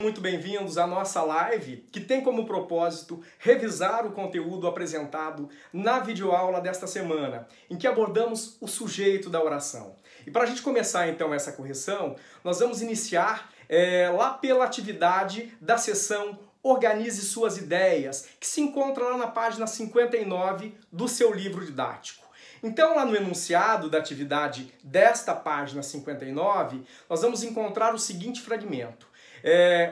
Muito bem-vindos à nossa live, que tem como propósito revisar o conteúdo apresentado na videoaula desta semana, em que abordamos o sujeito da oração. E para a gente começar então essa correção, nós vamos iniciar lá pela atividade da seção Organize Suas Ideias, que se encontra lá na página 59 do seu livro didático. Então, lá no enunciado da atividade desta página 59, nós vamos encontrar o seguinte fragmento.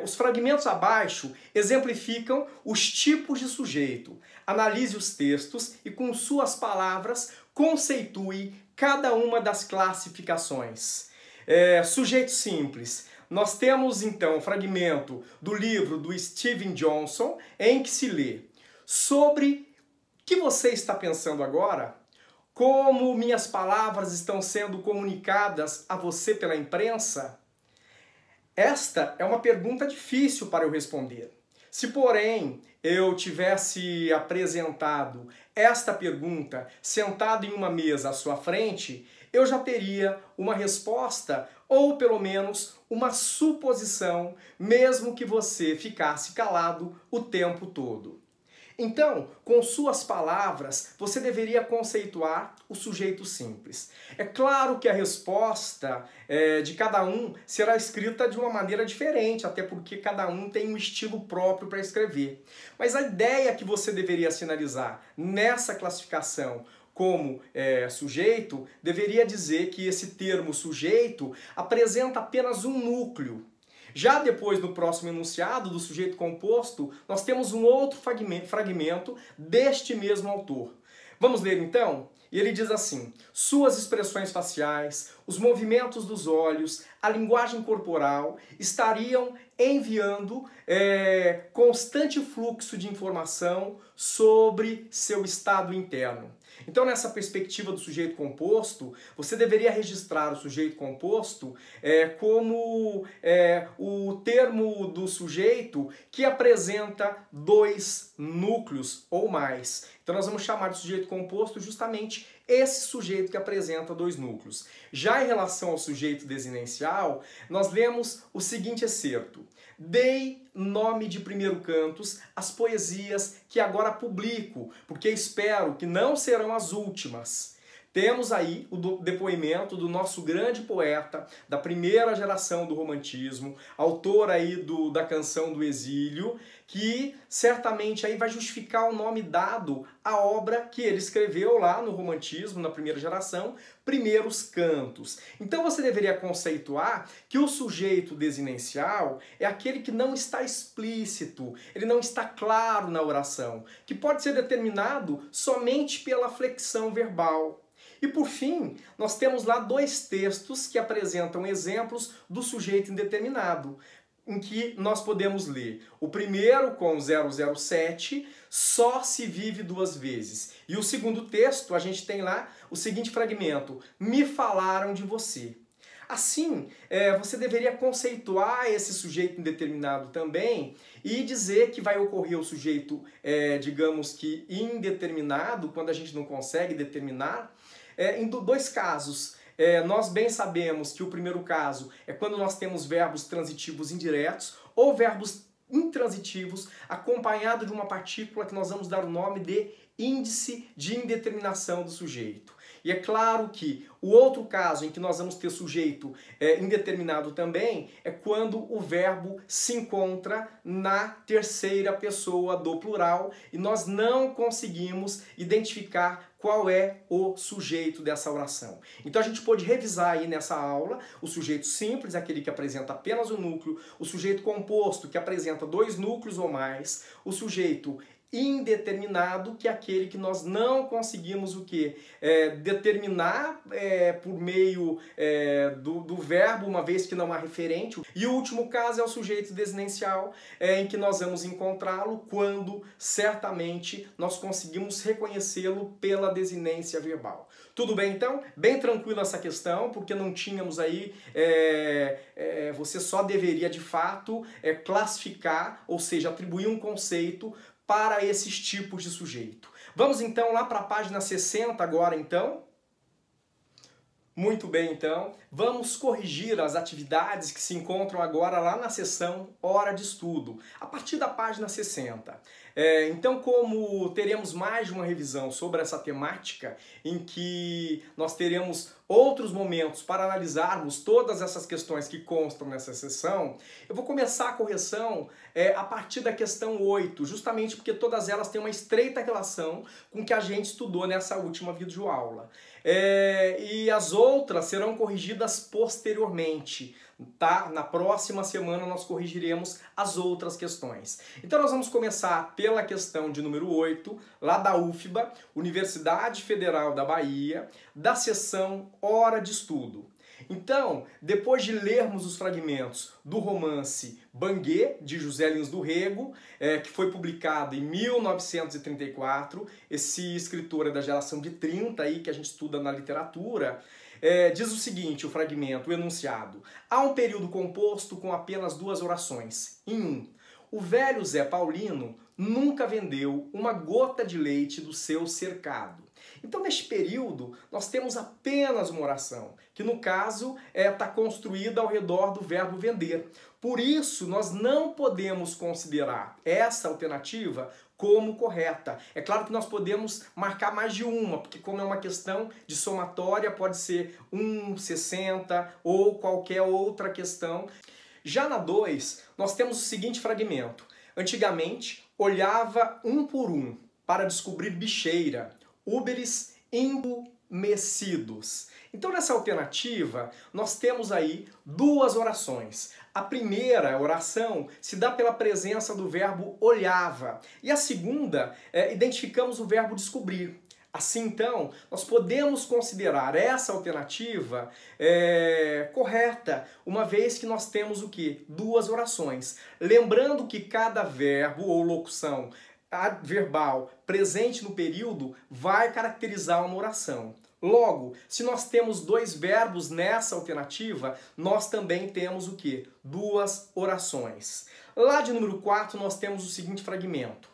Os fragmentos abaixo exemplificam os tipos de sujeito. Analise os textos e, com suas palavras, conceitue cada uma das classificações. Sujeito simples. Nós temos, então, um fragmento do livro do Steven Johnson, em que se lê: sobre o que você está pensando agora? Como minhas palavras estão sendo comunicadas a você pela imprensa? Esta é uma pergunta difícil para eu responder. Se, porém, eu tivesse apresentado esta pergunta sentado em uma mesa à sua frente, eu já teria uma resposta ou, pelo menos, uma suposição, mesmo que você ficasse calado o tempo todo. Então, com suas palavras, você deveria conceituar o sujeito simples. É claro que a resposta de cada um será escrita de uma maneira diferente, até porque cada um tem um estilo próprio para escrever. Mas a ideia que você deveria sinalizar nessa classificação como sujeito, deveria dizer que esse termo sujeito apresenta apenas um núcleo. Já depois, no próximo enunciado do sujeito composto, nós temos um outro fragmento deste mesmo autor. Vamos ler então? E ele diz assim: suas expressões faciais, os movimentos dos olhos, a linguagem corporal estariam enviando constante fluxo de informação sobre seu estado interno. Então, nessa perspectiva do sujeito composto, você deveria registrar o sujeito composto como o termo do sujeito que apresenta dois núcleos ou mais. Então, nós vamos chamar de sujeito composto justamente esse sujeito que apresenta dois núcleos. Já em relação ao sujeito desinencial, nós lemos o seguinte excerto: dei nome de primeiro cantos às poesias que agora publico, porque espero que não serão as últimas. Temos aí o depoimento do nosso grande poeta da primeira geração do romantismo, autor aí da canção do Exílio, que certamente aí vai justificar o nome dado à obra que ele escreveu lá no romantismo, na primeira geração, Primeiros Cantos. Então você deveria conceituar que o sujeito desinencial é aquele que não está explícito, ele não está claro na oração, que pode ser determinado somente pela flexão verbal. E por fim, nós temos lá dois textos que apresentam exemplos do sujeito indeterminado, em que nós podemos ler o primeiro com 007, só se vive duas vezes. E o segundo texto, a gente tem lá o seguinte fragmento: me falaram de você. Assim, você deveria conceituar esse sujeito indeterminado também e dizer que vai ocorrer o sujeito, digamos que indeterminado, quando a gente não consegue determinar, em dois casos. Nós bem sabemos que o primeiro caso é quando nós temos verbos transitivos indiretos ou verbos intransitivos acompanhado de uma partícula que nós vamos dar o nome de índice de indeterminação do sujeito. E é claro que o outro caso em que nós vamos ter sujeito indeterminado também é quando o verbo se encontra na terceira pessoa do plural e nós não conseguimos identificar qual é o sujeito dessa oração. Então a gente pode revisar aí nessa aula o sujeito simples, aquele que apresenta apenas um núcleo, o sujeito composto, que apresenta dois núcleos ou mais, o sujeito indeterminado, que é aquele que nós não conseguimos o quê? Determinar por meio do verbo, uma vez que não há referente. E o último caso é o sujeito desinencial, em que nós vamos encontrá-lo quando certamente nós conseguimos reconhecê-lo pela desinência verbal. Tudo bem, então? Bem tranquila essa questão, porque não tínhamos aí... você só deveria, de fato, classificar, ou seja, atribuir um conceito para esses tipos de sujeito. Vamos então lá para a página 60 agora, então. Muito bem, então, vamos corrigir as atividades que se encontram agora lá na seção Hora de Estudo, a partir da página 60. Então, como teremos mais de uma revisão sobre essa temática, em que nós teremos outros momentos para analisarmos todas essas questões que constam nessa seção, eu vou começar a correção a partir da questão 8, justamente porque todas elas têm uma estreita relação com o que a gente estudou nessa última videoaula. E as outras serão corrigidas posteriormente, tá? Na próxima semana nós corrigiremos as outras questões. Então nós vamos começar pela questão de número 8, lá da UFBA, Universidade Federal da Bahia, da seção Hora de Estudo. Então, depois de lermos os fragmentos do romance Banguê, de José Lins do Rego, que foi publicado em 1934, esse escritor é da geração de 30, aí, que a gente estuda na literatura, diz o seguinte, o fragmento, o enunciado: há um período composto com apenas 2 orações. Em 1, o velho Zé Paulino nunca vendeu uma gota de leite do seu cercado. Então, neste período, nós temos apenas uma oração, que no caso está construída ao redor do verbo vender. Por isso, nós não podemos considerar essa alternativa como correta. É claro que nós podemos marcar mais de uma, porque como é uma questão de somatória, pode ser 60 ou qualquer outra questão. Já na 2, nós temos o seguinte fragmento. Antigamente, olhava um por um para descobrir bicheira, úberes indumecidos. Então, nessa alternativa, nós temos aí 2 orações. A primeira oração se dá pela presença do verbo olhava. E a segunda, identificamos o verbo descobrir. Assim, então, nós podemos considerar essa alternativa correta, uma vez que nós temos o quê? 2 orações. Lembrando que cada verbo ou locução verbal presente no período vai caracterizar uma oração. Logo, se nós temos 2 verbos nessa alternativa, nós também temos o quê? 2 orações. Lá de número 4, nós temos o seguinte fragmento.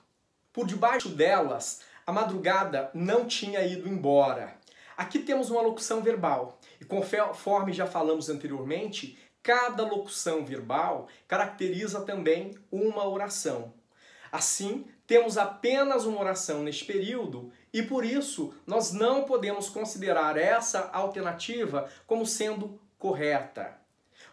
Por debaixo delas, a madrugada não tinha ido embora. Aqui temos uma locução verbal. E conforme já falamos anteriormente, cada locução verbal caracteriza também uma oração. Assim, temos apenas uma oração neste período e, por isso, nós não podemos considerar essa alternativa como sendo correta.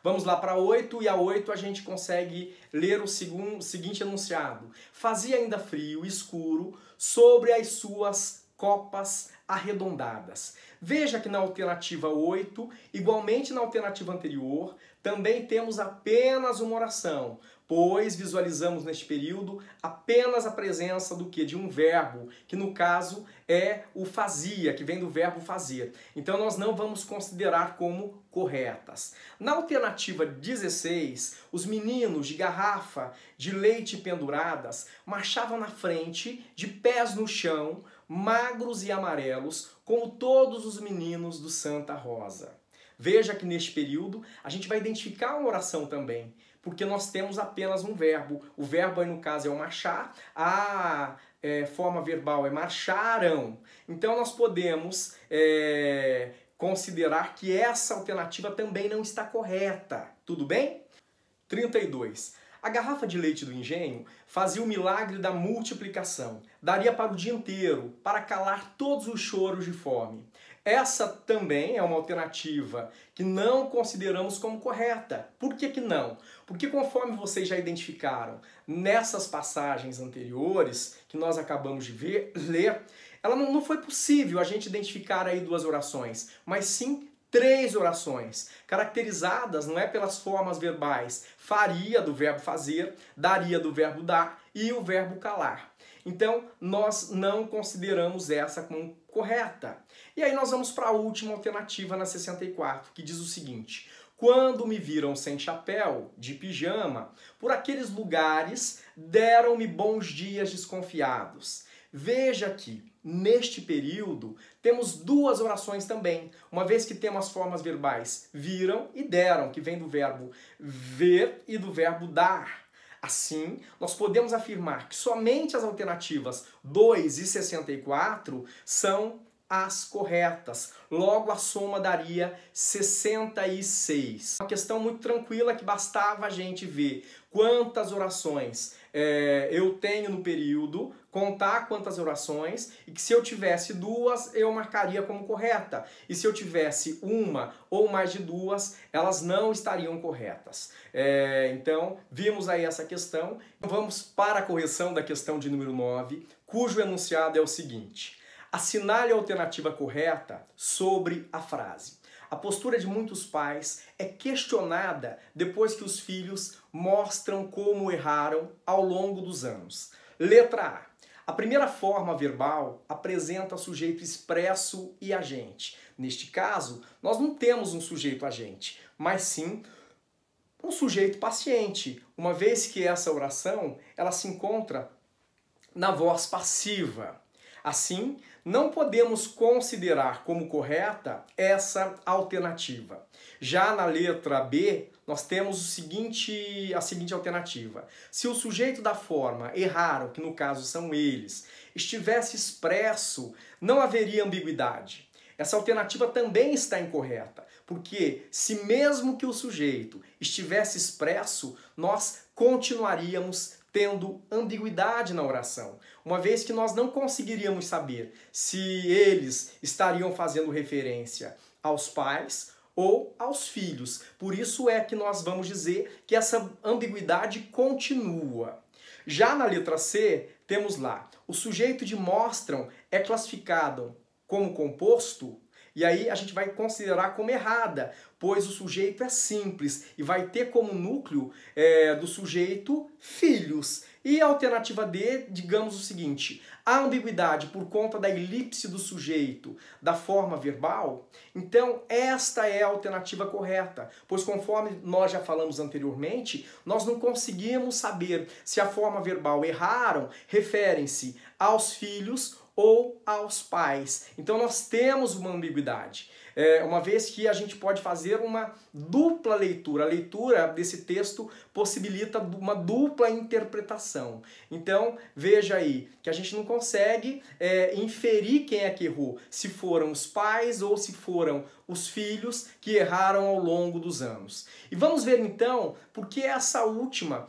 Vamos lá para 8, e a 8 a gente consegue ler o seguinte enunciado. Fazia ainda frio, escuro, sobre as suas copas arredondadas. Veja que na alternativa 8, igualmente na alternativa anterior, também temos apenas uma oração, pois visualizamos neste período apenas a presença do quê? De um verbo, que no caso é o fazia, que vem do verbo fazer. Então nós não vamos considerar como corretas. Na alternativa 16, os meninos de garrafa de leite penduradas marchavam na frente, de pés no chão, magros e amarelos, como todos os meninos do Santa Rosa. Veja que neste período a gente vai identificar uma oração também, porque nós temos apenas um verbo. O verbo aí no caso é o marchar, a forma verbal é marcharam. Então nós podemos considerar que essa alternativa também não está correta. Tudo bem? 32. A garrafa de leite do engenho fazia o milagre da multiplicação. Daria para o dia inteiro, para calar todos os choros de fome. Essa também é uma alternativa que não consideramos como correta. Por que não? Porque conforme vocês já identificaram nessas passagens anteriores, que nós acabamos de ler, não foi possível a gente identificar aí 2 orações, mas sim 3 orações, caracterizadas não é pelas formas verbais faria do verbo fazer, daria do verbo dar e o verbo calar. Então, nós não consideramos essa como correta. E aí nós vamos para a última alternativa na 64, que diz o seguinte: quando me viram sem chapéu, de pijama, por aqueles lugares deram-me bons dias desconfiados. Veja que, neste período, temos 2 orações também, uma vez que temos as formas verbais viram e deram, que vem do verbo ver e do verbo dar. Assim, nós podemos afirmar que somente as alternativas 2 e 64 são as corretas. Logo, a soma daria 66. Uma questão muito tranquila que bastava a gente ver quantas orações eu tenho no período, contar quantas orações, e que se eu tivesse duas, eu marcaria como correta. E se eu tivesse uma ou mais de duas, elas não estariam corretas. Então, vimos aí essa questão. Vamos para a correção da questão de número 9, cujo enunciado é o seguinte: assinale a alternativa correta sobre a frase. A postura de muitos pais é questionada depois que os filhos mostram como erraram ao longo dos anos. Letra A. A primeira forma verbal apresenta sujeito expresso e agente. Neste caso, nós não temos um sujeito agente, mas sim um sujeito paciente, uma vez que essa oração ela se encontra na voz passiva. Assim, não podemos considerar como correta essa alternativa. Já na letra B, nós temos a seguinte alternativa. Se o sujeito da forma erraram, que no caso são eles, estivesse expresso, não haveria ambiguidade. Essa alternativa também está incorreta, porque se mesmo que o sujeito estivesse expresso, nós continuaríamos tendo ambiguidade na oração, uma vez que nós não conseguiríamos saber se eles estariam fazendo referência aos pais ou aos filhos. Por isso é que nós vamos dizer que essa ambiguidade continua. Já na letra C, temos lá, o sujeito de mostram é classificado como composto, e aí a gente vai considerar como errada, pois o sujeito é simples e vai ter como núcleo do sujeito filhos. E a alternativa D, digamos o seguinte: a ambiguidade por conta da elipse do sujeito da forma verbal, então esta é a alternativa correta, pois conforme nós já falamos anteriormente, nós não conseguimos saber se a forma verbal erraram, referem-se aos filhos ou aos pais. Então nós temos uma ambiguidade, uma vez que a gente pode fazer uma dupla leitura. A leitura desse texto possibilita uma dupla interpretação. Então veja aí que a gente não consegue inferir quem é que errou, se foram os pais ou se foram os filhos que erraram ao longo dos anos. E vamos ver então por que essa última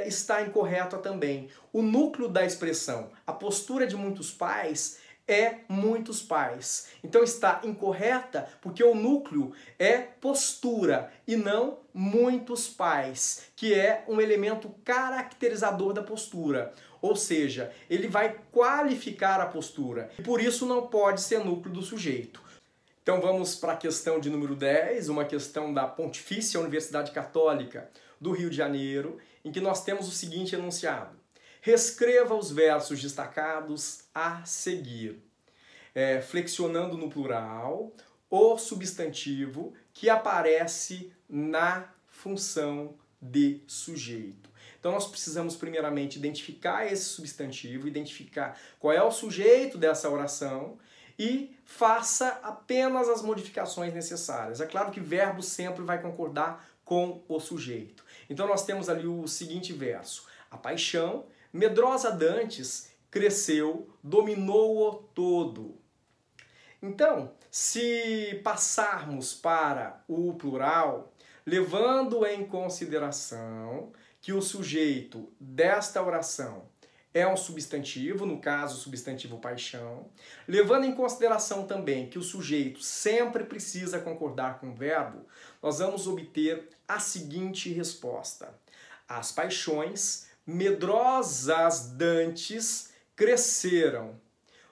está incorreta também. O núcleo da expressão, a postura de muitos pais, é muitos pais. Então está incorreta porque o núcleo é postura e não muitos pais, que é um elemento caracterizador da postura. Ou seja, ele vai qualificar a postura e por isso não pode ser núcleo do sujeito. Então vamos para a questão de número 10, uma questão da Pontifícia Universidade Católica do Rio de Janeiro, em que nós temos o seguinte enunciado: reescreva os versos destacados a seguir, flexionando no plural o substantivo que aparece na função de sujeito. Então nós precisamos primeiramente identificar esse substantivo, identificar qual é o sujeito dessa oração e faça apenas as modificações necessárias. É claro que verbo sempre vai concordar com o sujeito. Então nós temos ali o seguinte verso: a paixão, medrosa dantes, cresceu, dominou-o todo. Então, se passarmos para o plural, levando em consideração que o sujeito desta oração é um substantivo, no caso o substantivo paixão, levando em consideração também que o sujeito sempre precisa concordar com o verbo, nós vamos obter a seguinte resposta: as paixões medrosas dantes cresceram,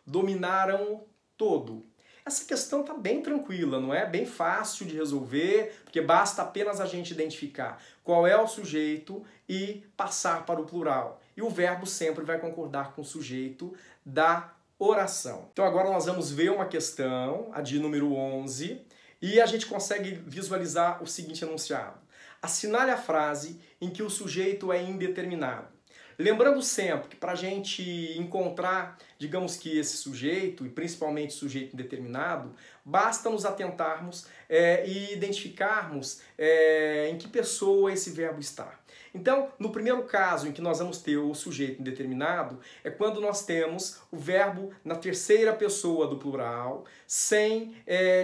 dominaram todo. Essa questão está bem tranquila, não é? Bem fácil de resolver, porque basta apenas a gente identificar qual é o sujeito e passar para o plural. E o verbo sempre vai concordar com o sujeito da oração. Então agora nós vamos ver uma questão, a de número 11, e a gente consegue visualizar o seguinte enunciado: assinale a frase em que o sujeito é indeterminado. Lembrando sempre que para a gente encontrar, digamos que esse sujeito, e principalmente sujeito indeterminado, basta nos atentarmos e identificarmos em que pessoa esse verbo está. Então, no primeiro caso em que nós vamos ter o sujeito indeterminado, é quando nós temos o verbo na terceira pessoa do plural, sem,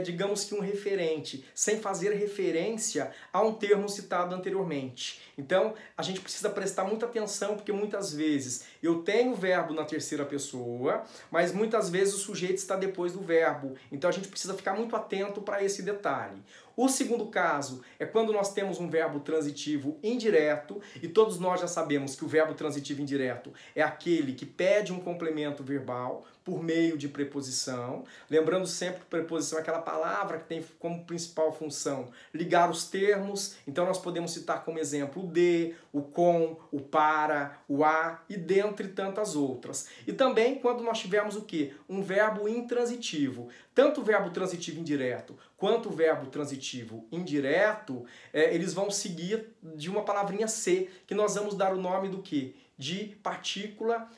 digamos que um referente, sem fazer referência a um termo citado anteriormente. Então, a gente precisa prestar muita atenção, porque muitas vezes eu tenho o verbo na terceira pessoa, mas muitas vezes o sujeito está depois do verbo. Então, a gente precisa ficar muito atento para esse detalhe. O segundo caso é quando nós temos um verbo transitivo indireto, e todos nós já sabemos que o verbo transitivo indireto é aquele que pede um complemento verbal por meio de preposição. Lembrando sempre que preposição é aquela palavra que tem como principal função ligar os termos. Então nós podemos citar como exemplo o de, o com, o para, o a e dentre tantas outras. E também quando nós tivermos o quê? Um verbo intransitivo. Tanto o verbo transitivo indireto quanto o verbo transitivo indireto, eles vão seguir de uma palavrinha C, que nós vamos dar o nome do quê? De partícula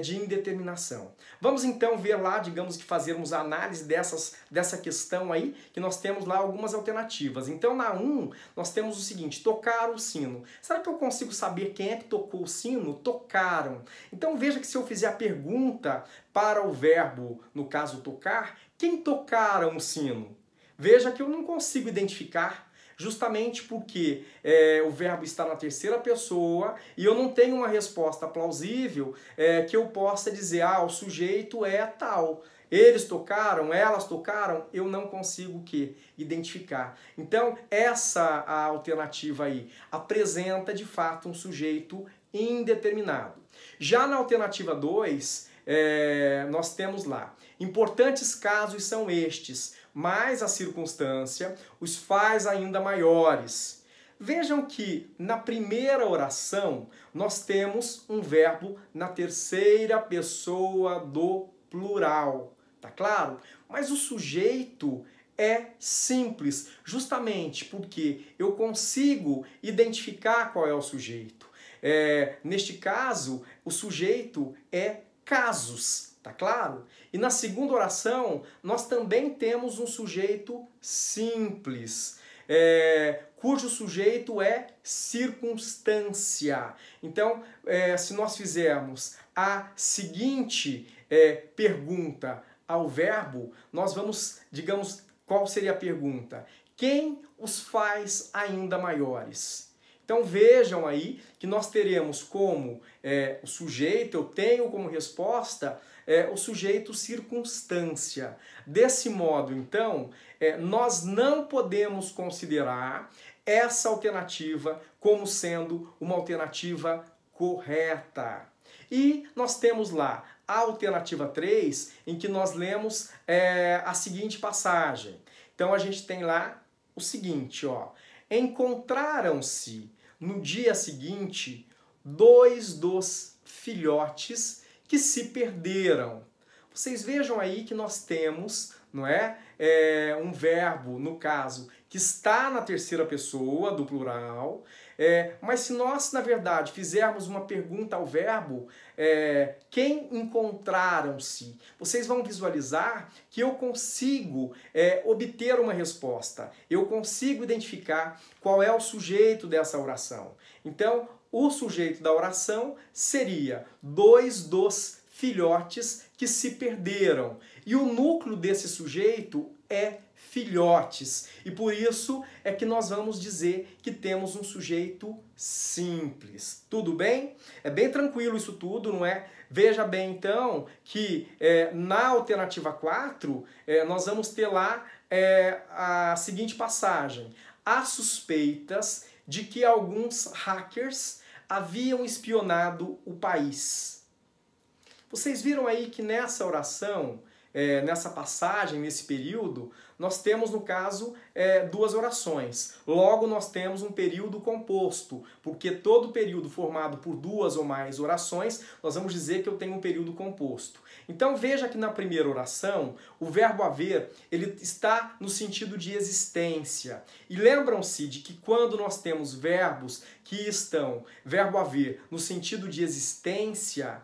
de indeterminação. Vamos então ver lá, digamos que fazermos a análise dessa questão aí, que nós temos lá algumas alternativas. Então na 1, nós temos o seguinte, tocar o sino. Será que eu consigo saber quem é que tocou o sino? Tocaram. Então veja que se eu fizer a pergunta para o verbo, no caso tocar, quem tocaram o sino? Veja que eu não consigo identificar, justamente porque o verbo está na terceira pessoa e eu não tenho uma resposta plausível que eu possa dizer, o sujeito é tal. Eles tocaram, elas tocaram, eu não consigo o quê? Identificar. Então, essa alternativa aí apresenta, de fato, um sujeito indeterminado. Já na alternativa 2, nós temos lá, importantes casos são estes, mas a circunstância os faz ainda maiores. Vejam que na primeira oração nós temos um verbo na terceira pessoa do plural, tá claro? Mas o sujeito é simples, justamente porque eu consigo identificar qual é o sujeito. Neste caso, o sujeito é casos. Tá claro? E na segunda oração, nós também temos um sujeito simples, cujo sujeito é circunstância. Então, se nós fizermos a seguinte pergunta ao verbo, nós vamos, digamos, qual seria a pergunta? Quem os faz ainda maiores? Então vejam aí que nós teremos como o sujeito, eu tenho como resposta o sujeito circunstância. Desse modo, então, nós não podemos considerar essa alternativa como sendo uma alternativa correta. E nós temos lá a alternativa 3, em que nós lemos a seguinte passagem. Então a gente tem lá o seguinte, ó. Encontraram-se no dia seguinte 2 dos filhotes que se perderam. Vocês vejam aí que nós temos, não é? Um verbo, no caso, que está na terceira pessoa do plural, mas se nós, na verdade, fizermos uma pergunta ao verbo, quem encontraram-se, vocês vão visualizar que eu consigo obter uma resposta, eu consigo identificar qual é o sujeito dessa oração. Então, o sujeito da oração seria 2 dos filhotes que se perderam. E o núcleo desse sujeito é filhotes. E por isso é que nós vamos dizer que temos um sujeito simples. Tudo bem? É bem tranquilo isso tudo, não é? Veja bem, então, que na alternativa 4, nós vamos ter lá a seguinte passagem. Há suspeitas de que alguns hackers haviam espionado o país. Vocês viram aí que nessa oração, nessa passagem, nesse período, nós temos, no caso, 2 orações. Logo, nós temos um período composto, porque todo período formado por 2 ou mais orações, nós vamos dizer que eu tenho um período composto. Então, veja que na primeira oração, o verbo haver, ele está no sentido de existência. E lembram-se de que quando nós temos verbos que estão, verbo haver, no sentido de existência,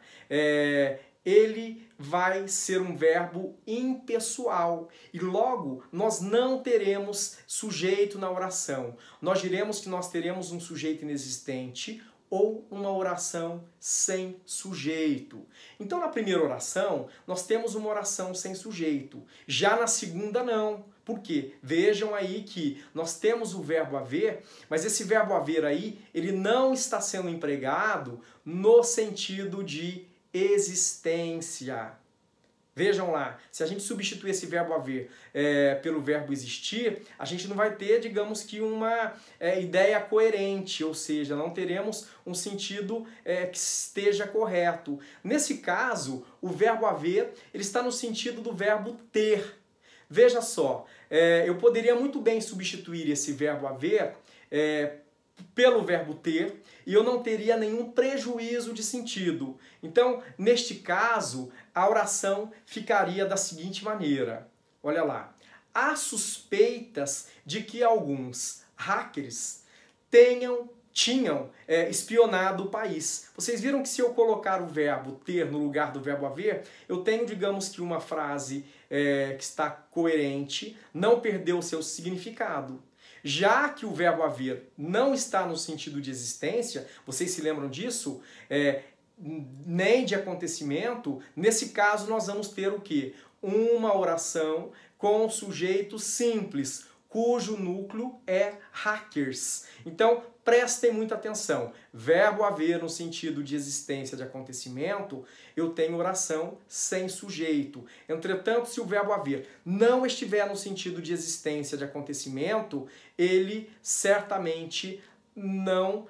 ele vai ser um verbo impessoal e logo nós não teremos sujeito na oração. Nós diremos que nós teremos um sujeito inexistente ou uma oração sem sujeito. Então, na primeira oração, nós temos uma oração sem sujeito. Já na segunda, não. Por quê? Vejam aí que nós temos o verbo haver, mas esse verbo haver aí, ele não está sendo empregado no sentido de existência. Vejam lá, se a gente substituir esse verbo haver pelo verbo existir, a gente não vai ter, digamos que, uma ideia coerente, ou seja, não teremos um sentido que esteja correto. Nesse caso, o verbo haver ele está no sentido do verbo ter. Veja só, eu poderia muito bem substituir esse verbo haver pelo verbo ter, e eu não teria nenhum prejuízo de sentido. Então, neste caso, a oração ficaria da seguinte maneira. Olha lá. Há suspeitas de que alguns hackers tinham espionado o país. Vocês viram que se eu colocar o verbo ter no lugar do verbo haver, eu tenho, digamos que, uma frase que está coerente, não perdeu o seu significado. Já que o verbo haver não está no sentido de existência, vocês se lembram disso? Nem de acontecimento, nesse caso nós vamos ter o quê? Uma oração com sujeito simples, cujo núcleo é hackers. Então, prestem muita atenção. Verbo haver no sentido de existência de acontecimento, eu tenho oração sem sujeito. Entretanto, se o verbo haver não estiver no sentido de existência de acontecimento, ele certamente não,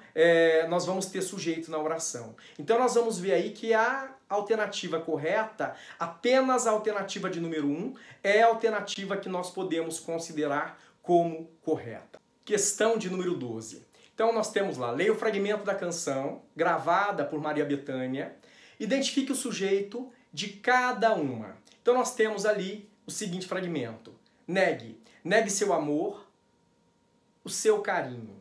nós vamos ter sujeito na oração. Então nós vamos ver aí que a alternativa correta, apenas a alternativa de número 1, é a alternativa que nós podemos considerar como correta. Questão de número 12. Então nós temos lá, leia o fragmento da canção, gravada por Maria Bethânia, identifique o sujeito de cada uma. Então nós temos ali o seguinte fragmento. Negue seu amor, o seu carinho.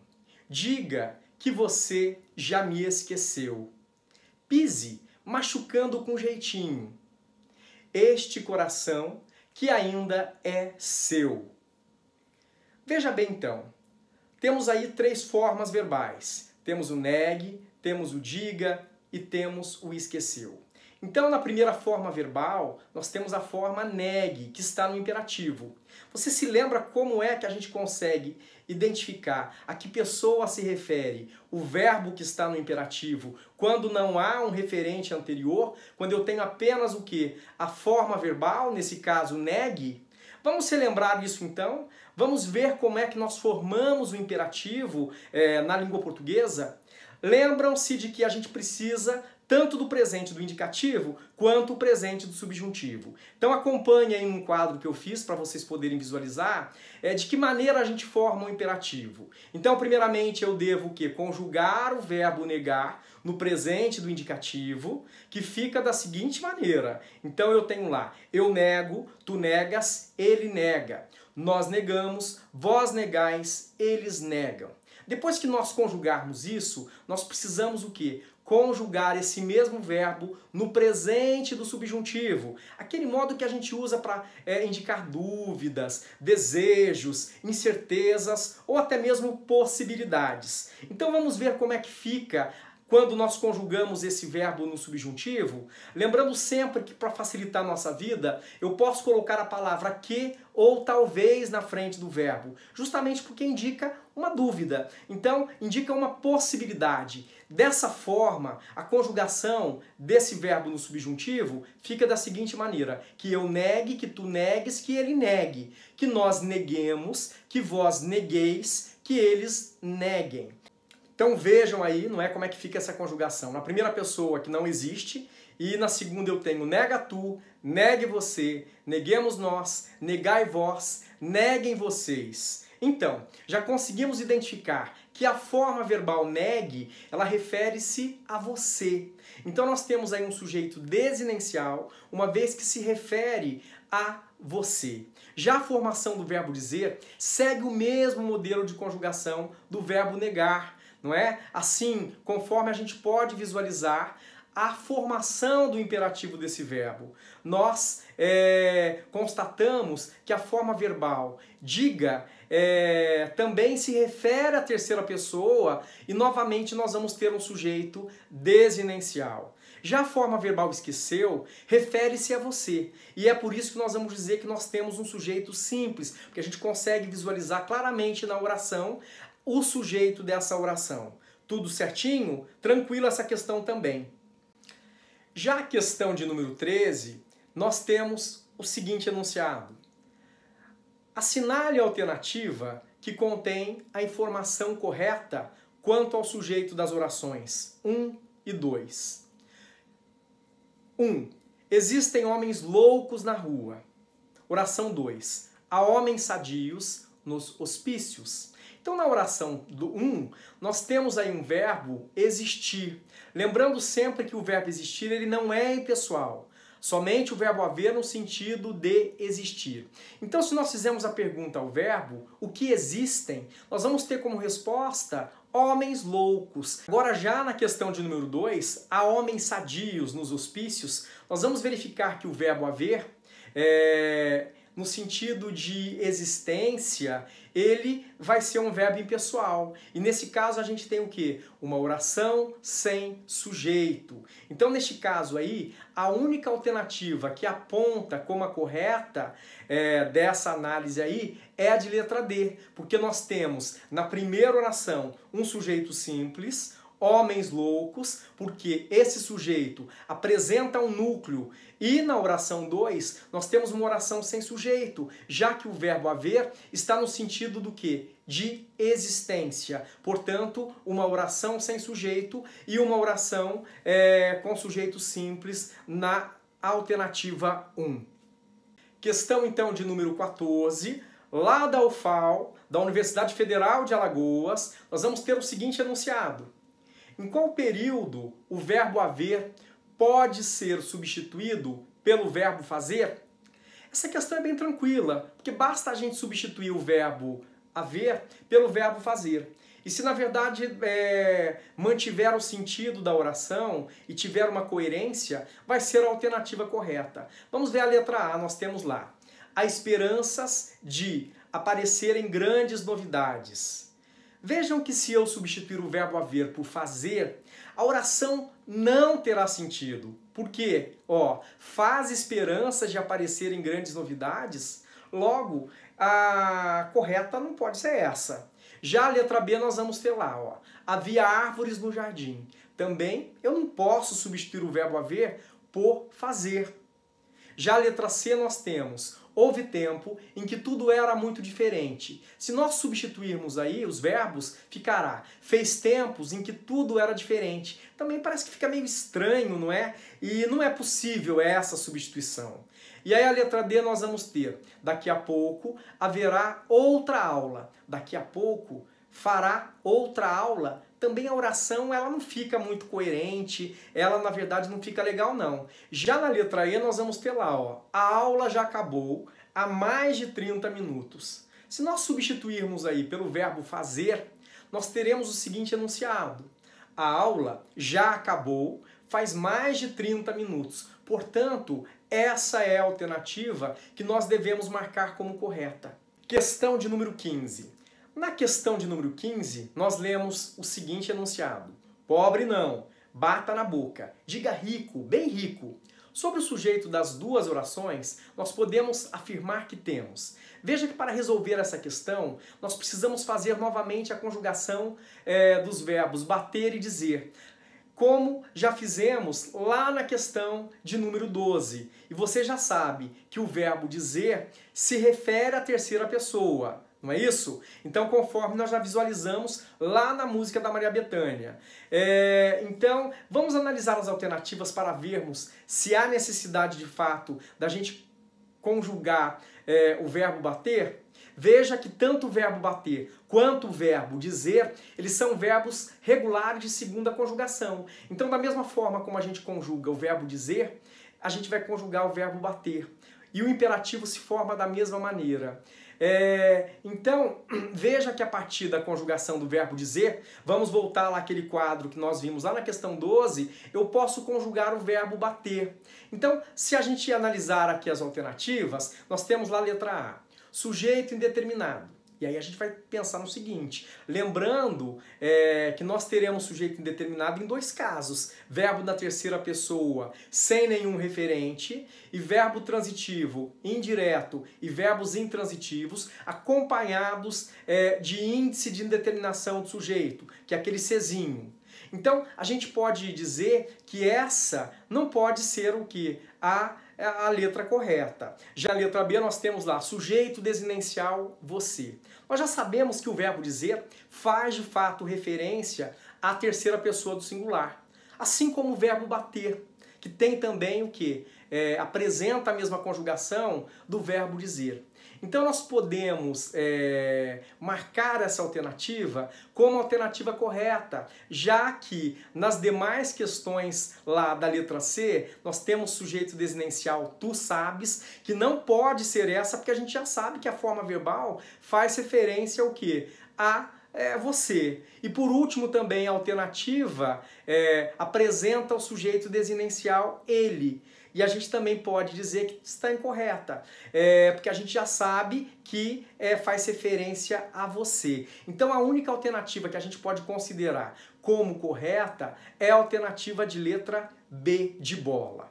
Diga que você já me esqueceu. Pise, machucando com jeitinho, este coração que ainda é seu. Veja bem então, temos aí 3 formas verbais. Temos o negue, temos o diga e temos o esqueceu. Então, na primeira forma verbal, nós temos a forma negue, que está no imperativo. Você se lembra como é que a gente consegue identificar a que pessoa se refere o verbo que está no imperativo quando não há um referente anterior, quando eu tenho apenas o quê? A forma verbal, nesse caso negue? Vamos relembrar isso então? Vamos ver como é que nós formamos o imperativo na língua portuguesa? Lembram-se de que a gente precisa tanto do presente do indicativo quanto o presente do subjuntivo. Então acompanhe aí um quadro que eu fiz para vocês poderem visualizar de que maneira a gente forma um imperativo. Então, primeiramente, eu devo o quê? Conjugar o verbo negar no presente do indicativo, que fica da seguinte maneira. Então eu tenho lá, eu nego, tu negas, ele nega. Nós negamos, vós negais, eles negam. Depois que nós conjugarmos isso, nós precisamos o quê? Conjugar esse mesmo verbo no presente do subjuntivo. Aquele modo que a gente usa para indicar dúvidas, desejos, incertezas ou até mesmo possibilidades. Então vamos ver como é que fica quando nós conjugamos esse verbo no subjuntivo. Lembrando sempre que, para facilitar a nossa vida, eu posso colocar a palavra que ou talvez na frente do verbo, justamente porque indica uma dúvida. Então, indica uma possibilidade. Dessa forma, a conjugação desse verbo no subjuntivo fica da seguinte maneira: que eu negue, que tu negues, que ele negue, que nós neguemos, que vós negueis, que eles neguem. Então vejam aí, não é, como é que fica essa conjugação. Na primeira pessoa, que não existe, e na segunda eu tenho nega tu, negue você, neguemos nós, negai vós, neguem vocês. Então, já conseguimos identificar que a forma verbal negue, ela refere-se a você. Então nós temos aí um sujeito desinencial, uma vez que se refere a você. Já a formação do verbo dizer segue o mesmo modelo de conjugação do verbo negar. Não é? Assim, conforme a gente pode visualizar, a formação do imperativo desse verbo. Nós constatamos que a forma verbal diga também se refere à terceira pessoa e novamente nós vamos ter um sujeito desinencial. Já a forma verbal esqueceu refere-se a você. E é por isso que nós vamos dizer que nós temos um sujeito simples, porque a gente consegue visualizar claramente na oração o sujeito dessa oração. Tudo certinho? Tranquilo essa questão também. Já a questão de número 13, nós temos o seguinte enunciado. Assinale a alternativa que contém a informação correta quanto ao sujeito das orações 1 e 2. 1. Existem homens loucos na rua. Oração 2. Há homens sadios nos hospícios. Então, na oração do 1, nós temos aí um verbo existir. Lembrando sempre que o verbo existir ele não é impessoal. Somente o verbo haver no sentido de existir. Então, se nós fizermos a pergunta ao verbo, o que existem, nós vamos ter como resposta homens loucos. Agora, já na questão de número 2, há homens sadios nos hospícios, nós vamos verificar que o verbo haver, no sentido de existência, ele vai ser um verbo impessoal. E nesse caso a gente tem o quê? Uma oração sem sujeito. Então, neste caso aí, a única alternativa que aponta como a correta dessa análise aí é a de letra D. Porque nós temos na primeira oração um sujeito simples, homens loucos, porque esse sujeito apresenta um núcleo, e na oração 2 nós temos uma oração sem sujeito, já que o verbo haver está no sentido do quê? De existência. Portanto, uma oração sem sujeito e uma oração com sujeito simples na alternativa 1. Questão então de número 14. Lá da UFAL, da Universidade Federal de Alagoas, nós vamos ter o seguinte enunciado. Em qual período o verbo haver pode ser substituído pelo verbo fazer? Essa questão é bem tranquila, porque basta a gente substituir o verbo haver pelo verbo fazer. E se na verdade mantiver o sentido da oração e tiver uma coerência, vai ser a alternativa correta. Vamos ver a letra A, nós temos lá. Há esperanças de aparecerem grandes novidades. Vejam que se eu substituir o verbo haver por fazer, a oração não terá sentido. Por quê? Faz esperanças de aparecerem grandes novidades, logo, a correta não pode ser essa. Já a letra B nós vamos ter lá, havia árvores no jardim. Também eu não posso substituir o verbo haver por fazer. Já a letra C nós temos, houve tempo em que tudo era muito diferente. Se nós substituirmos aí os verbos, ficará fez tempos em que tudo era diferente. Também parece que fica meio estranho, não é? E não é possível essa substituição. E aí a letra D nós vamos ter, daqui a pouco haverá outra aula. Daqui a pouco fará outra aula. Também a oração ela não fica muito coerente, ela na verdade não fica legal não. Já na letra E nós vamos ter lá, a aula já acabou há mais de 30 minutos. Se nós substituirmos aí pelo verbo fazer, nós teremos o seguinte enunciado. A aula já acabou faz mais de 30 minutos. Portanto, essa é a alternativa que nós devemos marcar como correta. Questão de número 15. Na questão de número 15, nós lemos o seguinte enunciado. Pobre não, bata na boca, diga rico, bem rico. Sobre o sujeito das duas orações, nós podemos afirmar que temos. Veja que para resolver essa questão, nós precisamos fazer novamente a conjugação dos verbos bater e dizer, como já fizemos lá na questão de número 12. E você já sabe que o verbo dizer se refere à terceira pessoa. Não é isso? Então, conforme nós já visualizamos lá na música da Maria Bethânia. Então, vamos analisar as alternativas para vermos se há necessidade de fato da gente conjugar o verbo bater. Veja que tanto o verbo bater quanto o verbo dizer, eles são verbos regulares de segunda conjugação. Então, da mesma forma como a gente conjuga o verbo dizer, a gente vai conjugar o verbo bater. e o imperativo se forma da mesma maneira. Então, veja que a partir da conjugação do verbo dizer, vamos voltar lá àquele quadro que nós vimos lá na questão 12, eu posso conjugar o verbo bater. Então, se a gente analisar aqui as alternativas, nós temos lá a letra A, sujeito indeterminado. E aí a gente vai pensar no seguinte, lembrando que nós teremos sujeito indeterminado em dois casos, verbo da terceira pessoa sem nenhum referente e verbo transitivo indireto e verbos intransitivos acompanhados de índice de indeterminação do sujeito, que é aquele Czinho. Então a gente pode dizer que essa não pode ser o que? A letra correta. Já a letra B nós temos lá, sujeito desinencial você. Nós já sabemos que o verbo dizer faz de fato referência à terceira pessoa do singular. Assim como o verbo bater, que tem também o que? Apresenta a mesma conjugação do verbo dizer. Então nós podemos marcar essa alternativa como alternativa correta, já que nas demais questões lá da letra C, nós temos sujeito desinencial tu sabes, que não pode ser essa, porque a gente já sabe que a forma verbal faz referência ao quê? A você. E por último também a alternativa apresenta o sujeito desinencial ele. E a gente também pode dizer que está incorreta, porque a gente já sabe que faz referência a você. Então a única alternativa que a gente pode considerar como correta é a alternativa de letra B de bola.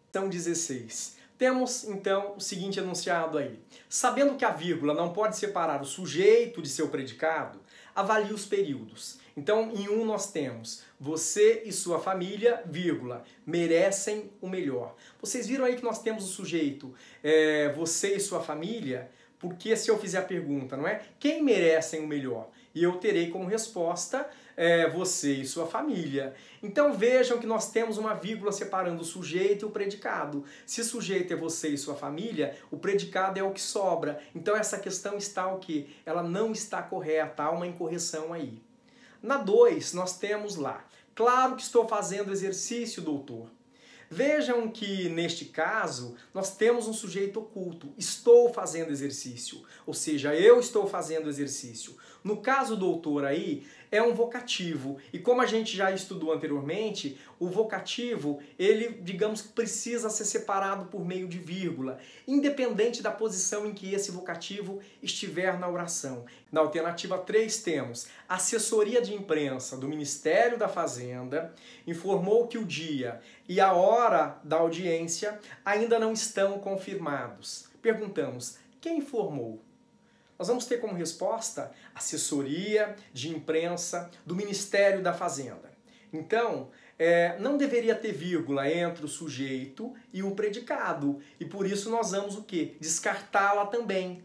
Então 16. Temos então o seguinte enunciado aí. Sabendo que a vírgula não pode separar o sujeito de seu predicado, avalie os períodos. Então, em 1 nós temos você e sua família, vírgula, merecem o melhor. Vocês viram aí que nós temos o sujeito você e sua família, porque se eu fizer a pergunta, não é? Quem merecem o melhor? E eu terei como resposta você e sua família. Então vejam que nós temos uma vírgula separando o sujeito e o predicado. Se sujeito é você e sua família, o predicado é o que sobra. Então essa questão está o quê? Ela não está correta, há uma incorreção aí. Na 2, nós temos lá, claro que estou fazendo exercício, doutor. Vejam que, neste caso, nós temos um sujeito oculto, estou fazendo exercício, ou seja, eu estou fazendo exercício. No caso doutor aí, é um vocativo, e como a gente já estudou anteriormente, o vocativo, ele, digamos, precisa ser separado por meio de vírgula, independente da posição em que esse vocativo estiver na oração. Na alternativa 3 temos, a assessoria de imprensa do Ministério da Fazenda informou que o dia e a hora da audiência ainda não estão confirmados. Perguntamos, quem informou? Nós vamos ter como resposta assessoria de imprensa do Ministério da Fazenda. Então, não deveria ter vírgula entre o sujeito e o predicado. E por isso nós vamos o quê? Descartá-la também.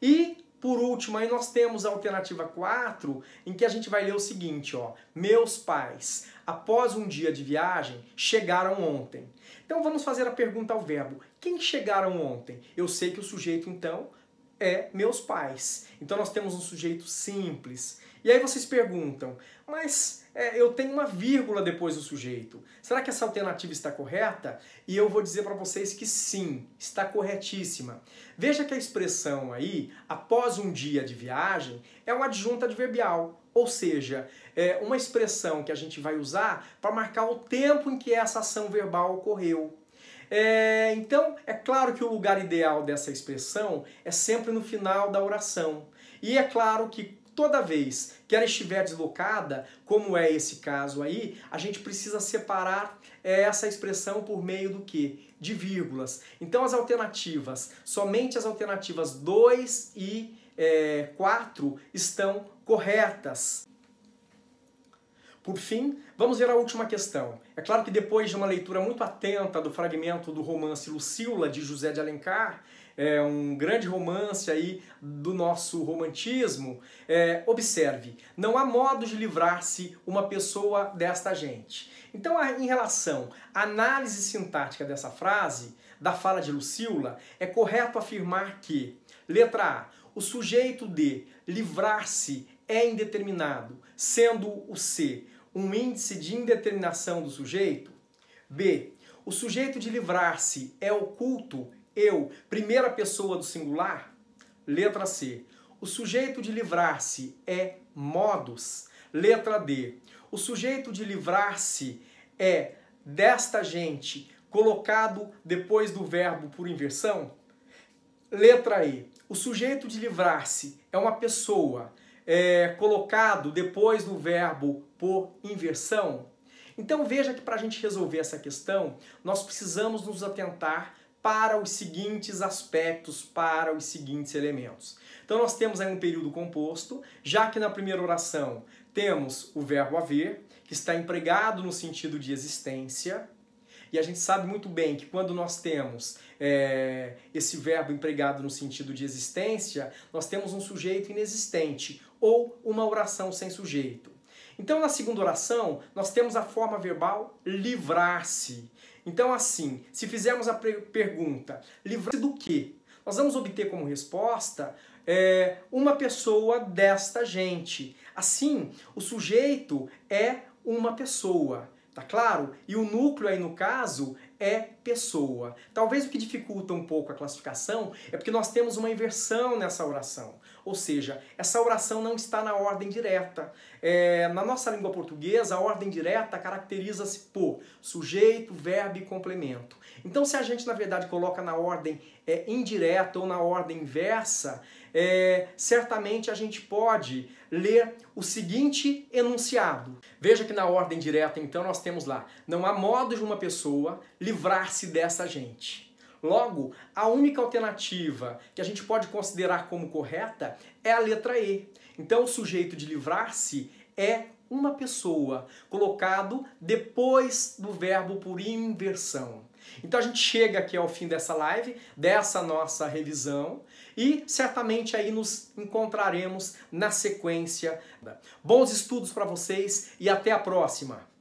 E, por último, aí nós temos a alternativa 4, em que a gente vai ler o seguinte, ó. Meus pais, após um dia de viagem, chegaram ontem. Então vamos fazer a pergunta ao verbo. Quem chegaram ontem? Eu sei que o sujeito, então, é meus pais. Então nós temos um sujeito simples. E aí vocês perguntam, mas eu tenho uma vírgula depois do sujeito. Será que essa alternativa está correta? E eu vou dizer para vocês que sim, está corretíssima. Veja que a expressão aí, após um dia de viagem, é uma adjunta adverbial. Ou seja, é uma expressão que a gente vai usar para marcar o tempo em que essa ação verbal ocorreu. Então, é claro que o lugar ideal dessa expressão é sempre no final da oração. E é claro que toda vez que ela estiver deslocada, como é esse caso aí, a gente precisa separar essa expressão por meio do quê? De vírgulas. Então as alternativas, somente as alternativas 2 e 4 estão corretas. Por fim, vamos ver a última questão. É claro que depois de uma leitura muito atenta do fragmento do romance Lucíola, de José de Alencar, um grande romance aí do nosso romantismo, observe, não há modo de livrar-se uma pessoa desta gente. Então, em relação à análise sintática dessa frase, da fala de Lucíola, é correto afirmar que, letra A, o sujeito de livrar-se é indeterminado, sendo o C um índice de indeterminação do sujeito. B, o sujeito de livrar-se é oculto eu, primeira pessoa do singular? Letra C. O sujeito de livrar-se é modus? Letra D. O sujeito de livrar-se é desta gente colocado depois do verbo por inversão? Letra E. O sujeito de livrar-se é uma pessoa colocado depois do verbo por inversão? Então veja que para a gente resolver essa questão, nós precisamos nos atentar para os seguintes aspectos, para os seguintes elementos. Então nós temos aí um período composto, já que na primeira oração temos o verbo haver, que está empregado no sentido de existência, e a gente sabe muito bem que quando nós temos esse verbo empregado no sentido de existência, nós temos um sujeito inexistente, ou uma oração sem sujeito. Então, na segunda oração, nós temos a forma verbal livrar-se. Então, assim, se fizermos a pergunta, livrar-se do quê? Nós vamos obter como resposta uma pessoa desta gente. Assim, o sujeito é uma pessoa, tá claro? E o núcleo aí, no caso, é pessoa. Talvez o que dificulta um pouco a classificação é porque nós temos uma inversão nessa oração. Ou seja, essa oração não está na ordem direta. Na nossa língua portuguesa, a ordem direta caracteriza-se por sujeito, verbo e complemento. Então, se a gente, na verdade, coloca na ordem indireta ou na ordem inversa, certamente a gente pode ler o seguinte enunciado. Veja que na ordem direta, então, nós temos lá: não há modo de uma pessoa livrar-se dessa gente. Logo, a única alternativa que a gente pode considerar como correta é a letra E. Então, o sujeito de livrar-se é uma pessoa, colocado depois do verbo por inversão. Então a gente chega aqui ao fim dessa live, dessa nossa revisão, e certamente aí nos encontraremos na sequência. Bons estudos para vocês e até a próxima!